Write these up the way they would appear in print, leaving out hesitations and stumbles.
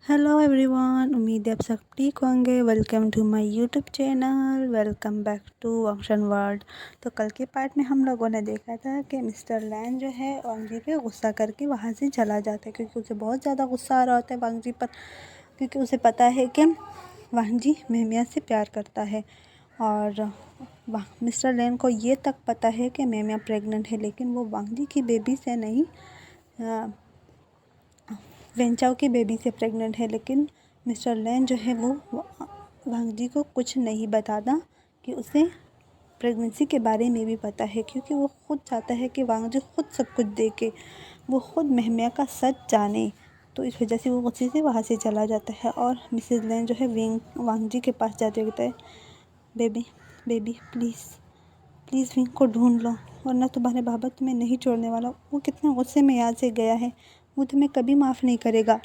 Hello everyone, उम्मीद है आप सब ठीक होंगे। Welcome to my YouTube channel, welcome back to Vanshan world. तो कल के पार्ट में हम लोगों ने देखा था कि मिस्टर लैन जो है वांगजी पे गुस्सा करके वहाँ से चला जाता है, क्योंकि उसे बहुत ज़्यादा गुस्सा आ रहा होता है वांगजी पर, क्योंकि उसे पता है कि वांगजी मेमिया से प्यार करता है। और मिस्टर लैन को ये तक पता है कि मेमिया प्रेग्नेंट है, लेकिन वो वांगजी की बेबी से नहीं, वेंचाओ की बेबी से प्रेग्नेंट है। लेकिन मिस्टर लैन जो है वो वांगजी को कुछ नहीं बताता कि उसे प्रेगनेंसी के बारे में भी पता है, क्योंकि वो खुद चाहता है कि वांगजी खुद सब कुछ देखे, वो खुद मेहमिया का सच जाने। तो इस वजह से वो गुस्से से वहाँ से चला जाता है। और मिसेस लैन जो है वांगजी के पास जाते हुए कहता है, baby baby please please wing को ढूंढ लो, वरना तुम्हारे बाबा तुम्हें नहीं छोड़ने वाला। वो कितने गुस्से में यहाँ से गया है, वो तुम्हें कभी माफ़ नहीं करेगा।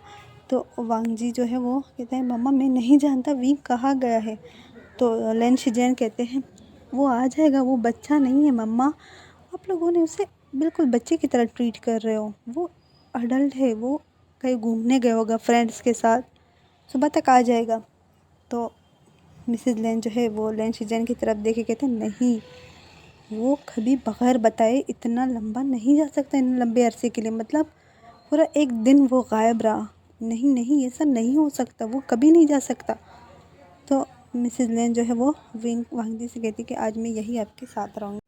तो वांगजी जो है वो कहते हैं, मम्मा मैं नहीं जानता विंग कहाँ गया है। तो लैन शिजैन कहते हैं, वो आ जाएगा, वो बच्चा नहीं है मम्मा, आप लोगों ने उसे बिल्कुल बच्चे की तरह ट्रीट कर रहे हो। वो अडल्ट है, वो कहीं घूमने गया होगा फ्रेंड्स के साथ, सुबह तक आ जाएगा। तो मिसेस लैन जो है वो लैन शिजैन की तरफ देखे कहते हैं, नहीं, वो कभी बगैर बताए इतना लंबा नहीं जा सकता, इतने लंबे अरसे के लिए, मतलब पूरा एक दिन वो गायब रहा। नहीं नहीं, ऐसा नहीं हो सकता, वो कभी नहीं जा सकता। तो मिसेस लैन जो है वो वांगजी से कहती कि आज मैं यही आपके साथ रहूँगी।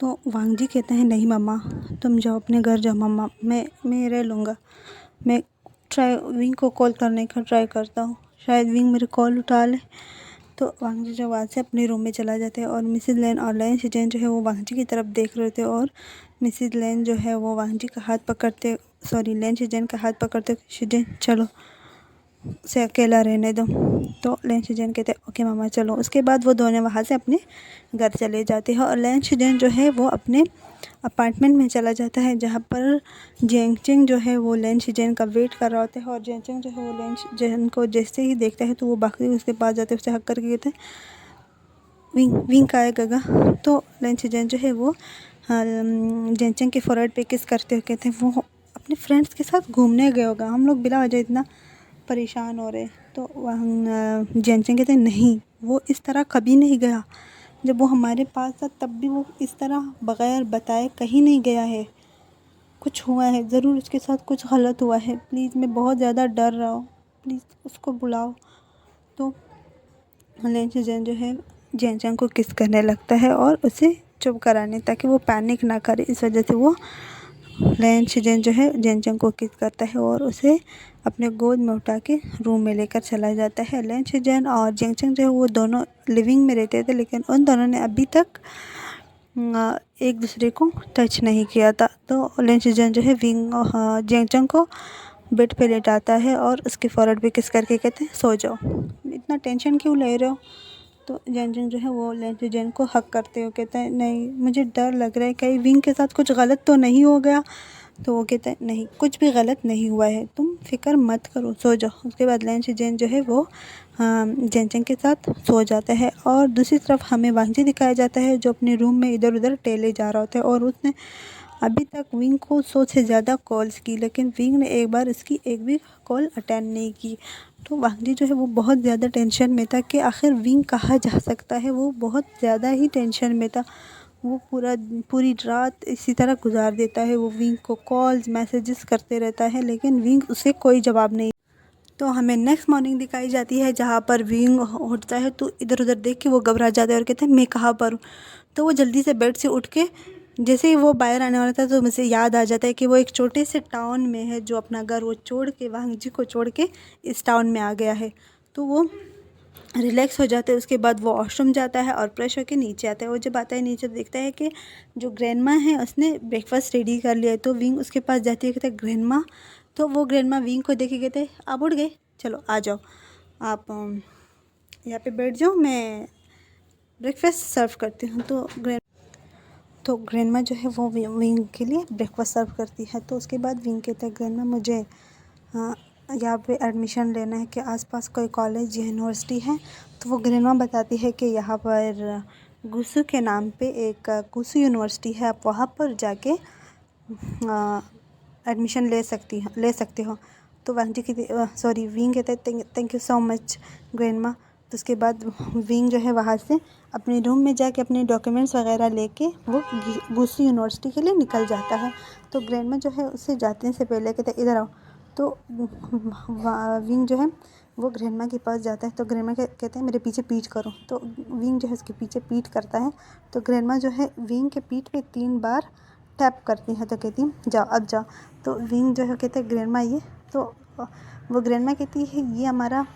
तो वांगजी कहते हैं, नहीं मम्मा, तुम जाओ अपने घर जाओ मम्मा, मैं रह लूँगा। मैं विंग को कॉल करने का ट्राई करता हूँ, शायद विंग मेरी कॉल उठा ले। तो वांगजी जो वहाँ से अपने रूम में चला जाते हैं, और मिसेस लैन और लैन शिजैन जो है वो वांगजी की तरफ देख रहे थे। और मिसेस लैन जो है वो वांगजी का हाथ पकड़ते, लैन शिजैन का हाथ पकड़ते, शिजैन चलो, उसे अकेला रहने दो। तो लैन शिजैन कहते ओके मामा चलो। उसके बाद वो दोनों वहाँ से अपने घर चले जाते हैं, और लैन शिजैन जो है वो अपने अपार्टमेंट में चला जाता है, जहाँ पर जेंगचिंग जो है वो लैन शिजैन का वेट कर रहा होता है। और जेंगचिंग जो है वो लैन शिजैन को जैसे ही देखता है तो वो भागते हुए उसके पास जाते हैं, उसे हक करके कहते हैं, विंग विंग का है गगा। तो लैन शिजैन जो है वो जेंगचिंग के फोरहेड पे किस करते हुए कहते हैं, वो अपने फ्रेंड्स के साथ घूमने गया होगा, हम लोग बिला वजह इतना परेशान हो रहे। तो वहाँ जेंगचिंग कहते हैं, नहीं, वो इस तरह कभी नहीं गया, जब वो हमारे पास था तब भी वो इस तरह बग़ैर बताए कहीं नहीं गया है। कुछ हुआ है, ज़रूर उसके साथ कुछ गलत हुआ है, प्लीज़ मैं बहुत ज़्यादा डर रहा हूँ, प्लीज़ उसको बुलाओ। तो लैन शिजैन जो है जेंगचिंग को किस करने लगता है और उसे चुप कराने, ताकि वो पैनिक ना करे। इस वजह से वो लैन शिजैन जो है जेंगचिंग को किस करता है और उसे अपने गोद में उठा के रूम में लेकर चला जाता है। लैन शिजैन और जेंगचिंग जो है वो दोनों लिविंग में रहते थे, लेकिन उन दोनों ने अभी तक एक दूसरे को टच नहीं किया था। तो लैन शिजैन जो है जेंगचिंग को बेड पे लेटाता है और उसके फोrehead पे किस करके कहते हैं, सो जाओ, इतना टेंशन क्यों ले रहे हो। तो जेंगचिंग जो है वो लैन शिजैन को हक करते हुए कहता है, नहीं, मुझे डर लग रहा है कहीं विंग के साथ कुछ गलत तो नहीं हो गया। तो वो कहता है, नहीं, कुछ भी गलत नहीं हुआ है, तुम फिक्र मत करो, सो जाओ। उसके बाद लैन शिजैन जो है वो जेंगचिंग के साथ सो जाता है। और दूसरी तरफ हमें वांगजी दिखाया जाता है, जो अपने रूम में इधर उधर टहले जा रहा होता है, और उसने अभी तक विंग को 100 से ज़्यादा कॉल्स की, लेकिन विंग ने एक बार इसकी एक भी कॉल अटेंड नहीं की। तो वांगजी जो है वो बहुत ज़्यादा टेंशन में था कि आखिर विंग कहाँ जा सकता है। वो बहुत ज़्यादा ही टेंशन में था। वो पूरी रात इसी तरह गुजार देता है, वो विंग को कॉल्स मैसेजेस करते रहता है, लेकिन विंग उसे कोई जवाब नहीं। तो हमें नेक्स्ट मॉर्निंग दिखाई जाती है, जहाँ पर विंग उठता है तो इधर उधर देख के वो घबरा जाता है और कहते हैं, मैं कहाँ पर हूँ। तो वो जल्दी से बेड से उठ के जैसे ही वो बाहर आने वाला था तो मुझे याद आ जाता है कि वो एक छोटे से टाउन में है, जो अपना घर वो छोड़ के वांगजी को छोड़ के इस टाउन में आ गया है। तो वो रिलैक्स हो जाता है। उसके बाद वो वॉशरूम जाता है और फ्रेश होकर नीचे आता है। वो जब आता है नीचे देखता है कि जो ग्रैंडमा है उसने ब्रेकफास्ट रेडी कर लिया है। तो विंग उसके पास जाती है, कहता है, ग्रैंडमा। तो वो ग्रैंडमा विंग को देखे कहते हैं, आप उठ गए, चलो आ जाओ, आप यहाँ पे बैठ जाओ, मैं ब्रेकफास्ट सर्व करती हूँ। तो ग्रैंडमा जो है वो विंग के लिए ब्रेकफास्ट सर्व करती है। तो उसके बाद विंग कहता है, ग्रैंडमा मुझे यहाँ पे एडमिशन लेना है कि आसपास कोई कॉलेज या यूनिवर्सिटी है। तो वो ग्रैंडमा बताती है कि यहाँ पर गुसु के नाम पे एक गुसु यूनिवर्सिटी है, आप वहाँ पर जाके एडमिशन ले सकते हो। तो वांग जी कहते विंग कहते हैं thank you so much grandma. तो उसके बाद विंग जो है वहाँ से अपने रूम में जाके अपने डॉक्यूमेंट्स वगैरह लेके वो गुस्सी यूनिवर्सिटी के लिए निकल जाता है। तो ग्रैंडमा जो है उससे जाने से पहले कहते इधर आओ। तो विंग जो है वो ग्रैंडमा के पास जाता है। तो ग्रैंडमा कहते हैं मेरे पीछे पीठ करो। तो विंग जो है उसके पीछे पीठ करता है। तो ग्रैंडमा जो है विंग के पीठ पे 3 बार टैप करती है। तो कहती है जाओ अब जाओ। तो विंग जो है कहते हैं ग्रैंडमा ये। तो वो ग्रैंडमा कहती है ये हमारा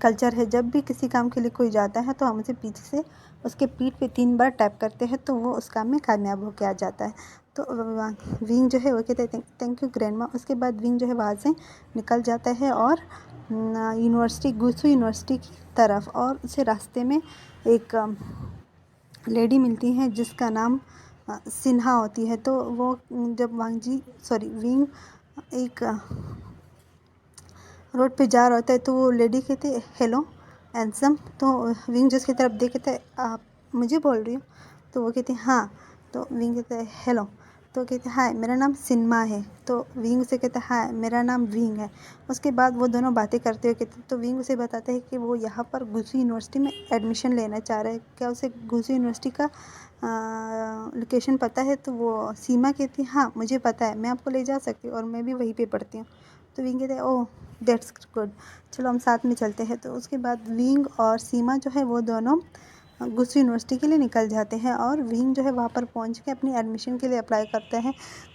कल्चर है, जब भी किसी काम के लिए कोई जाता है तो हम उसे पीछे से उसके पीठ पे 3 बार टैप करते हैं तो वो उस काम में कामयाब होकर आ जाता है। तो विंग जो है वो कहते हैं थैंक यू ग्रैंडमा। उसके बाद विंग जो है वहाँ से निकल जाता है और यूनिवर्सिटी गुसू यूनिवर्सिटी की तरफ, और उसे रास्ते में एक लेडी मिलती है जिसका नाम सिन्हा होती है। तो वो जब विंग एक रोड पे जा रहा होता है तो वो लेडी कहती है हेलो हैंडसम। तो विंग जिसकी तरफ देखते है आप मुझे बोल रही हो। तो वो कहती है हाँ। तो विंग कहता है हेलो। तो कहते हैं हाय मेरा नाम सिन्मा है। तो विंग उसे कहता है हाय मेरा नाम विंग है। उसके बाद वो दोनों बातें करते हुए कहते तो विंग उसे बताते हैं कि वो यहाँ पर गुसू यूनिवर्सिटी में एडमिशन लेना चाह रहा है, क्या उसे गुसू यूनिवर्सिटी का लोकेशन पता है। तो वो सीमा कहती है हाँ मुझे पता है, मैं आपको ले जा सकती हूँ और मैं भी वहीं पे पढ़ती हूँ। तो विंग कहते हैं ओह दैट्स गुड, चलो हम साथ में चलते हैं। तो उसके बाद विंग और सीमा जो है वो दोनों गुसू यूनिवर्सिटी के लिए निकल जाते हैं और विंग जो है वहाँ पर पहुँच के अपनी एडमिशन के लिए अप्लाई करता है।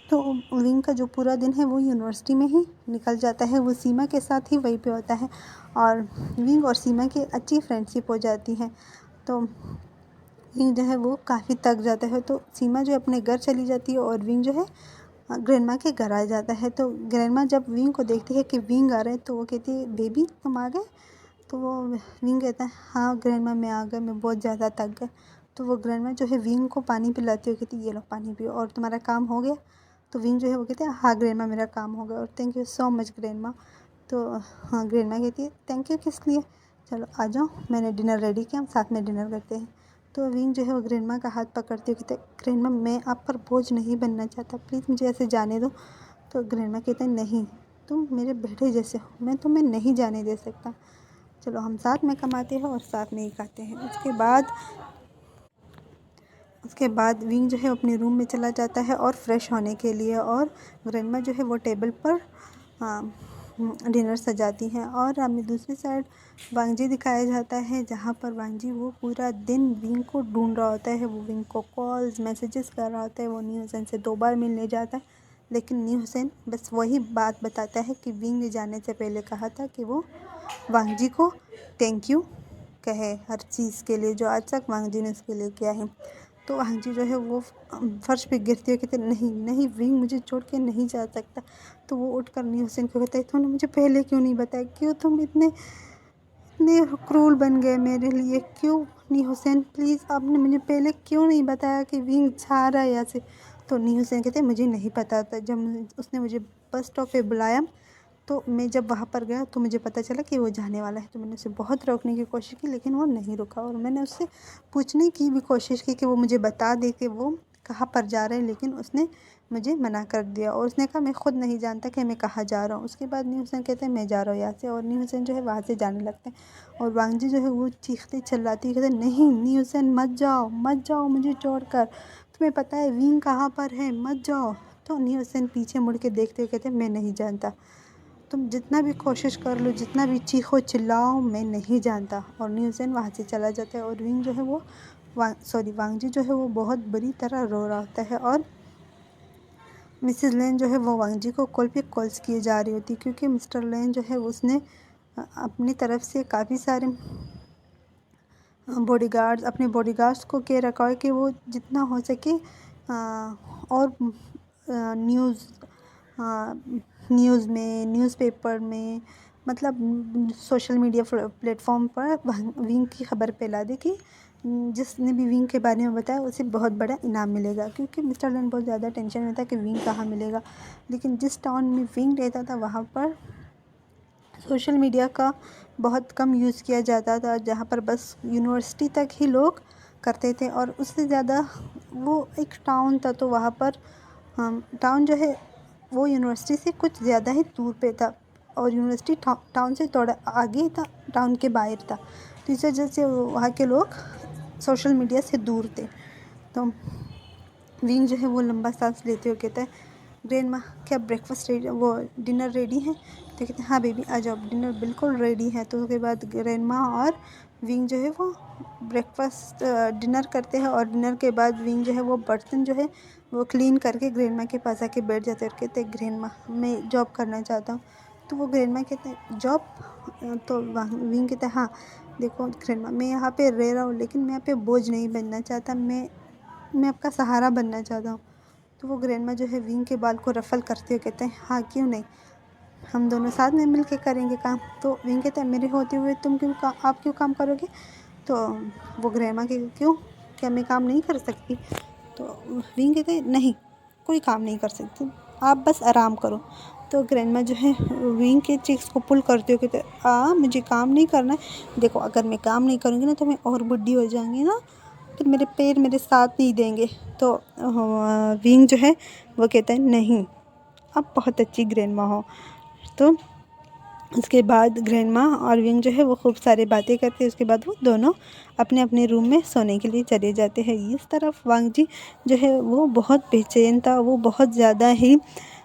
तो विंग का जो पूरा दिन है वो यूनिवर्सिटी में ही निकल जाता है, वो सीमा के साथ ही वहीं पे होता है और विंग और सीमा की अच्छी फ्रेंडशिप हो जाती है। तो विंग जो है वो काफ़ी थक जाता है तो सीमा जो अपने घर चली जाती है और विंग जो है ग्रैंडमा के घर आ जाता है। तो ग्रैंडमा जब विंग को देखती है कि विंग आ रहा है तो वो कहती है बेबी तुम आ गए। तो वो विंग कहता है हाँ ग्रैंडमा मैं आ गया, मैं बहुत ज़्यादा थक गया। तो वो ग्रैंडमा जो है विंग को पानी पिलाती है, कहती है ये लो पानी पियो और तुम्हारा काम हो गया। तो विंग जो है वो कहते हैं हाँ ग्रैंडमा मेरा काम हो गया और thank you so much grandma. तो हाँ ग्रैंडमा कहती है थैंक यू किस लिए, चलो आ जाओ मैंने डिनर रेडी किया, हम साथ में डिनर करते हैं। तो विंग जो है वो ग्रैंडमा का हाथ पकड़ते हुए कहते ग्रैंडमा मैं आप पर बोझ नहीं बनना चाहता, प्लीज़ मुझे ऐसे जाने दो। तो ग्रैंडमा कहते हैं नहीं तुम मेरे बेटे जैसे हो, मैं तुम्हें नहीं जाने दे सकता, चलो हम साथ में कमाते हैं और साथ में ही खाते हैं। उसके बाद विंग जो है अपने रूम में चला जाता है और फ्रेश होने के लिए, और ग्रैंडमा जो है वो टेबल पर डिनर सजाती हैं। और हमें दूसरी साइड वांगजी दिखाया जाता है जहाँ पर वांगजी वो पूरा दिन विंग को ढूंढ रहा होता है, वो विंग को कॉल्स मैसेजेस कर रहा होता है। वो न्यू हुसैन से 2 बार मिलने जाता है लेकिन न्यू हुसैन बस वही बात बताता है कि विंग ने जाने से पहले कहा था कि वो वांगजी को थैंक यू कहे हर चीज़ के लिए जो आज तक वांगजी ने उसके लिए किया है। तो वांगजी जो है वो फर्श पे गिरते हुए कहते नहीं नहीं विंग मुझे छोड़ के नहीं जा सकता। तो वो उठकर न्यू हुसैन को कहता है तूने मुझे पहले क्यों नहीं बताया, क्यों तुम इतने क्रूल बन गए मेरे लिए, क्यों न्यू हुसैन प्लीज़ आपने मुझे पहले क्यों नहीं बताया कि विंग जा रहा है यहाँ से। तो न्यू हुसैन कहते मुझे नहीं पता था, जब उसने मुझे बस स्टॉप पे बुलाया तो मैं जब वहाँ पर गया तो मुझे पता चला कि वो जाने वाला है। तो मैंने उसे बहुत रोकने की कोशिश की लेकिन वो नहीं रुका, और मैंने उससे पूछने की भी कोशिश की कि वो मुझे बता दे कि वो कहाँ पर जा रहे हैं, लेकिन उसने मुझे मना कर दिया और उसने कहा मैं खुद नहीं जानता कि मैं कहाँ जा रहा हूँ। उसके बाद न्यू हुसैन कहते हैं मैं जा रहा हूँ यहाँ से, और न्यू हुसैन जो है वहाँ से जाने लगते हैं और वांगजी जो है वो चीखते चिल्लाती कहते नहीं न्यू हुसैन मत जाओ मुझे छोड़कर, तुम्हें पता है विंग कहाँ पर है, मत जाओ। तो न्यू हुसैन पीछे मुड़ के देखते हुए कहते हैं मैं नहीं जानता, तुम जितना भी कोशिश कर लो जितना भी चीखो चिल्लाओ मैं नहीं जानता। और न्यू हुसैन वहाँ से चला जाता है और विंग जो है वो वांगजी जो है वो बहुत बुरी तरह रो रहा होता है। और मिसेस लेन जो है वो वांगजी को कॉल पे कॉल्स किए जा रही होती क्योंकि मिस्टर लेन जो है उसने अपनी तरफ से काफ़ी सारे अपने बॉडीगार्ड्स को कह रखा है कि वो जितना हो सके और न्यूज़ में न्यूज़पेपर में मतलब सोशल मीडिया प्लेटफॉर्म पर विंग की खबर फैला दे कि जिसने भी विंग के बारे में बताया उसे बहुत बड़ा इनाम मिलेगा। क्योंकि मिस्टर लेन बहुत ज़्यादा टेंशन में था कि विंग कहाँ मिलेगा, लेकिन जिस टाउन में विंग रहता था वहाँ पर सोशल मीडिया का बहुत कम यूज़ किया जाता था, जहाँ पर बस यूनिवर्सिटी तक ही लोग करते थे। और उससे ज़्यादा वो एक टाउन था तो वहाँ पर टाउन जो है वो यूनिवर्सिटी से कुछ ज़्यादा ही दूर पे था। और यूनिवर्सिटी टाउन से थोड़ा आगे था, टाउन के बाहर था, तो इस वजह से वहाँ के लोग सोशल मीडिया से दूर थे। तो विंग जो है वो लंबा सांस लेते हुए कहता है, ग्रैंडमा क्या ब्रेकफास्ट रेडी, वो डिनर रेडी है? तो कहते हैं हाँ बेबी आ जाओ, डिनर बिल्कुल रेडी है। तो उसके बाद ग्रैंडमा और विंग जो है वो ब्रेकफास्ट डिनर करते हैं, और डिनर के बाद विंग जो है वो बर्तन जो है वो क्लीन करके ग्रैंडमा के पास आके बैठ जाते हैं और कहते हैं ग्रैंडमा मैं जॉब करना चाहता हूँ। तो वो ग्रैंडमा कहते हैं जॉब? तो विंग कहता है हाँ देखो ग्रैंडमा, मैं यहाँ पे रह रहा हूँ लेकिन मैं यहाँ पे बोझ नहीं बनना चाहता, मैं आपका सहारा बनना चाहता हूँ। तो वो ग्रैंडमा जो है विंग के बाल को रफ़ल करते हुए कहते हैं हाँ क्यों नहीं, हम दोनों साथ में मिल के करेंगे काम। तो विंग कहता है मेरे होते हुए आप क्यों काम करोगे? तो वो ग्रैंडमा के क्यों, क्या मैं काम नहीं कर सकती? तो विंग कहते हैं नहीं, कोई काम नहीं कर सकती, आप बस आराम करो। तो ग्रैंडमा जो है विंग के चीक्स को पुल करते हुए कहते मुझे काम नहीं करना है, देखो अगर मैं काम नहीं करूँगी ना तो मैं और बुढ़ी हो जाऊँगी ना, फिर मेरे पैर मेरे साथ नहीं देंगे। तो विंग जो है वो कहता है नहीं, आप बहुत अच्छी ग्रैंडमा हो। तो उसके बाद ग्रैंडमा और विंग जो है वो खूब सारी बातें करते हैं। उसके बाद वो दोनों अपने अपने रूम में सोने के लिए चले जाते हैं। इस तरफ वांग जी जो है वो बहुत बेचैन था, वो बहुत ज़्यादा ही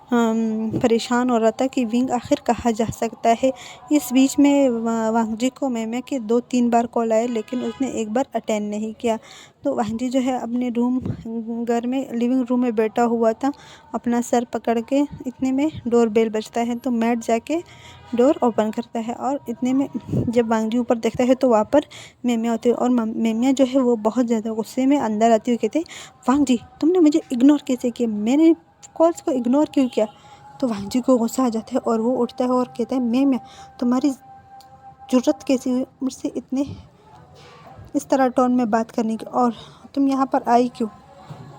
परेशान हो रहा था कि विंग आखिर कहाँ जा सकता है। इस बीच में वांग जी को मैम के 2-3 बार कॉल आए, लेकिन उसने एक बार अटेंड नहीं किया। तो वांग जी जो है अपने घर में लिविंग रूम में बैठा हुआ था, अपना सर पकड़ के। इतने में डोर बेल बजता है, तो मैट जाके डोर ओपन करता है, और इतने में जब वांग जी ऊपर देखता है तो वहाँ पर मेमिया होती है, और मेमिया जो है वो बहुत ज़्यादा गुस्से में अंदर आती हुई कहते वांग जी तुमने मुझे इग्नोर कैसे किया, मैंने कॉल्स को इग्नोर क्यों किया? तो वांग जी को गुस्सा आ जाता है और वो उठता है और कहता है मेमिया तुम्हारी ज़रूरत कैसी हुई मुझसे इतने इस तरह टोन में बात करने की, और तुम यहाँ पर आई क्यों?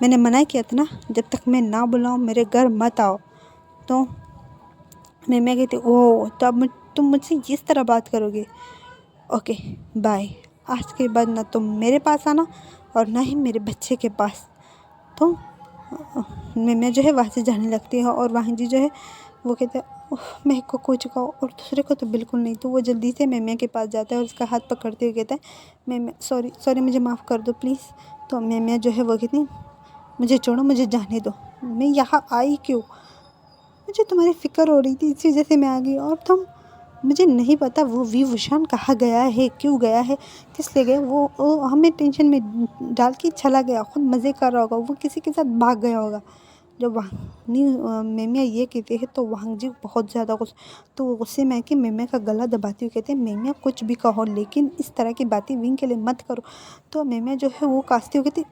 मैंने मना किया था ना, जब तक मैं ना बुलाऊँ मेरे घर मत आओ। तो मैं कहती ओह तो अब तुम मुझसे इस तरह बात करोगे, ओके बाय, आज के बाद ना तुम मेरे पास आना और ना ही मेरे बच्चे के पास। तो मैं जो है वहाँ से जाने लगती है, और वाहिन जी जो है वो कहते हैं मैं को कुछ कहो और दूसरे को तो बिल्कुल नहीं। तो वो जल्दी से मेमिया के पास जाता है और उसका हाथ पकड़ते हुए कहता है मेमिया सॉरी मुझे माफ़ कर दो प्लीज़। तो मेमिया जो है वो कहती मुझे छोड़ो, मुझे जाने दो, मैं यहाँ आई क्यों, मुझे तुम्हारी फ़िक्र हो रही थी इसी वजह से मैं आ गई, और तुम मुझे नहीं पता वो विभूषण कहाँ गया है, क्यों गया है, किस लिए गया, वो हमें टेंशन में डाल के चला गया, खुद मज़े कर रहा होगा, वो किसी के साथ भाग गया होगा। जब वांगनी मेमिया ये कहते हैं तो वांग जी बहुत ज़्यादा तो वो गुस्से में आके मेमिया का गला दबाती हुई कहते हैं मेमिया कुछ भी कहो लेकिन इस तरह की बातें विंग के लिए मत करो। तो मेमिया जो है वो कांसती हुई कहती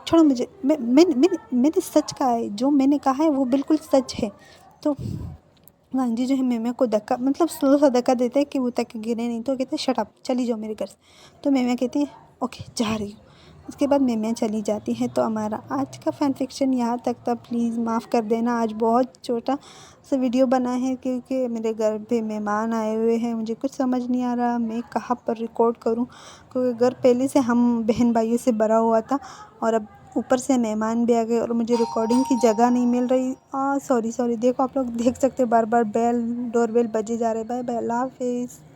छोड़ो मुझे, मैंने सच कहा है, जो मैंने कहा है वो बिल्कुल सच है। तो वांग जी जो है मेमिया को धक्का मतलब स्लो सा धक्का देते हैं कि वो तक गिरे नहीं। तो कहते हैं शट अप, चली जाओ मेरे घर से। तो मेमिया कहती है ओके जा रही हूँ। उसके बाद मेमिया चली जाती है। तो हमारा आज का फैन फिक्शन यहाँ तक था, प्लीज़ माफ़ कर देना, आज बहुत छोटा सा वीडियो बना है क्योंकि मेरे घर पे मेहमान आए हुए हैं, मुझे कुछ समझ नहीं आ रहा मैं कहाँ पर रिकॉर्ड करूँ, क्योंकि घर पहले से हम बहन भाइयों से भरा हुआ था और अब ऊपर से मेहमान भी आ गए और मुझे रिकॉर्डिंग की जगह नहीं मिल रही। सॉरी देखो आप लोग देख सकते हो बार बार डोर बेल बजे जा रहे। बाय बाय, अल्लाह हाफिज़।